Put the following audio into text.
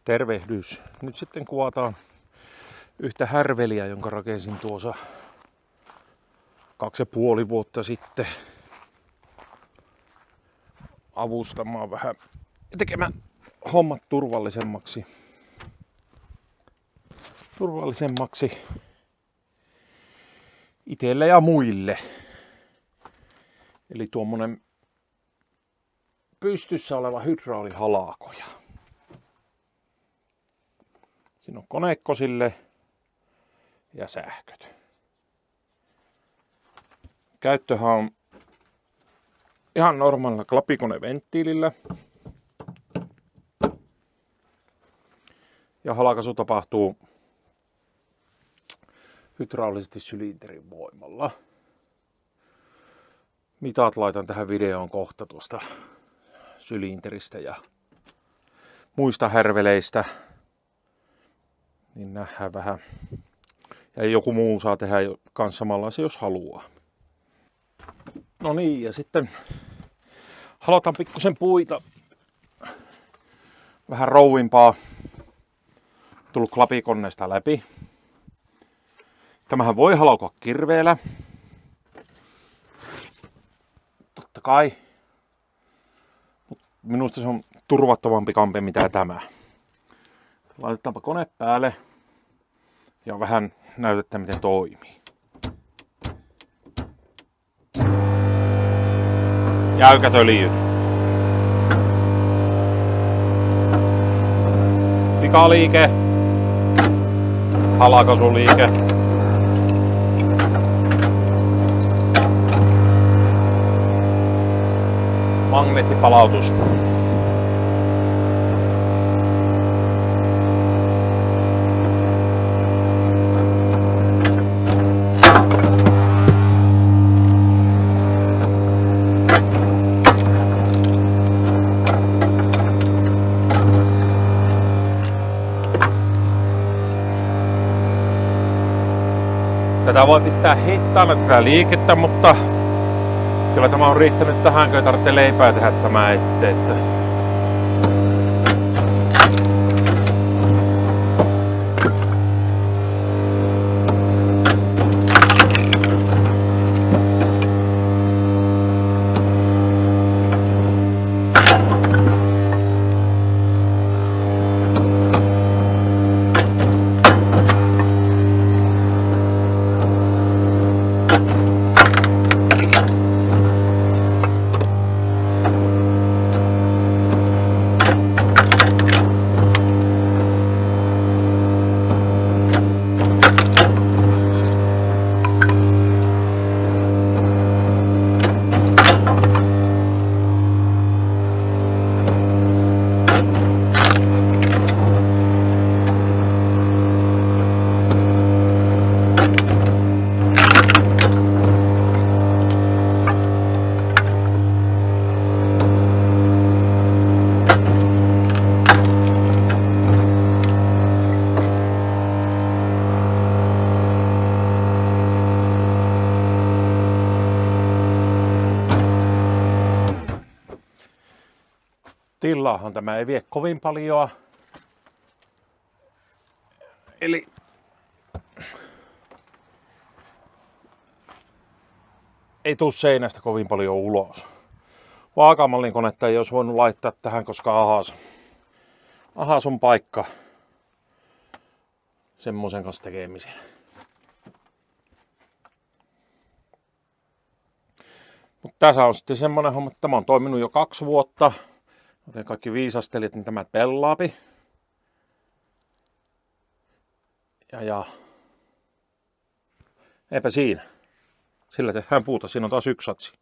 Tervehdys. Nyt sitten kuvataan yhtä härveliä, jonka rakensin tuossa 2,5 vuotta sitten avustamaan vähän ja tekemään hommat turvallisemmaksi itselle ja muille. Eli tuommoinen pystyssä oleva hydraulihalakoja. Siinä on konekosille ja sähköt. Käyttöhän on ihan normaalilla klapikoneventtiilillä. Ja halkaisu tapahtuu hydraulisesti sylinterin voimalla. Mitat laitan tähän videoon kohta tuosta sylinteristä ja muista härveleistä. Niin nähdään vähän. Ja joku muu saa tehdä kans samanlaisen, jos haluaa. No niin, ja sitten halotan pikkusen puita. Vähän rouvimpaa. Tullut klapikonneesta läpi. Tämähän voi halokaa kirveellä. Totta kai. Minusta se on turvattomampi kampe mitä tämä. Laitetaanpa kone päälle. Ja vähän näytetään miten toimii. Jäykät öljyt. Pikaliike. Halkaisuliike. Magneettipalautus. Tätä voi pitää hittaana tätä liikettä, mutta kyllä tämä on riittänyt tähän, kun ei tarvitse leipää tehdä tämä eteen. Tillaahan tämä ei vie kovin paljoa. Eli ei tuu seinästä kovin paljon ulos. Vaakamallin konetta ei olisi voinut laittaa tähän, koska ahas on paikka semmoisen kanssa tekemiseen. Mutta tässä on sitten semmonen homma, että tämä on toiminut jo 2 vuotta. Joten kaikki viisastelit, niin tämä pellaapi. Ja eipä siinä. Sillä tehdään puuta. Siinä on taas 1 satsi.